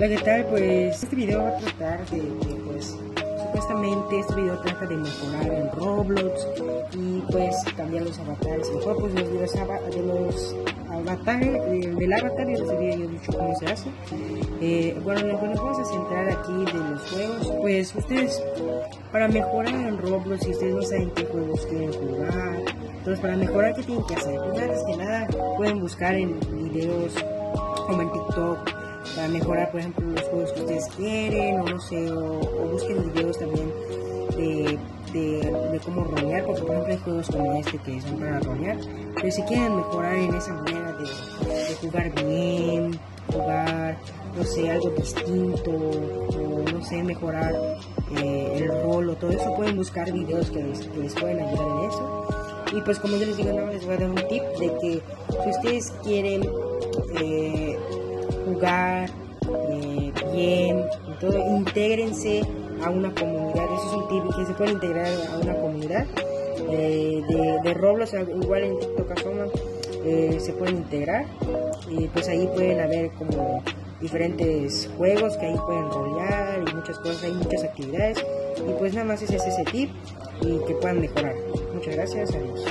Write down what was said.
Hola, ¿qué tal? Pues este video va a tratar de que pues supuestamente este video trata de mejorar en Roblox y pues cambiar los avatares en juego, pues de los avatares, del avatar y les había yo dicho cómo se hace. Bueno, lo que nos vamos a centrar aquí de los juegos, pues ustedes para mejorar en Roblox, si ustedes no saben qué juegos quieren jugar, entonces para mejorar, ¿qué tienen que hacer? Pues antes que nada pueden buscar en videos como en TikTok para mejorar, por ejemplo, los juegos que ustedes quieren, o no sé, o busquen videos también de cómo rolear, porque por ejemplo hay juegos como este que son para rolear, pero si quieren mejorar en esa manera de jugar bien, jugar, no sé, algo distinto, o no sé, mejorar el rol o todo eso, pueden buscar videos que les pueden ayudar en eso. Y pues como yo les digo, nada más les voy a dar un tip de que si ustedes quieren jugar bien y todo, intégrense a una comunidad. Eso es un tip, que se puede integrar a una comunidad de Roblox, igual en TikTok Asoma, se pueden integrar y pues ahí pueden haber como diferentes juegos que ahí pueden rolear y muchas cosas, hay muchas actividades y pues nada más ese es ese tip y que puedan mejorar. Muchas gracias, adiós.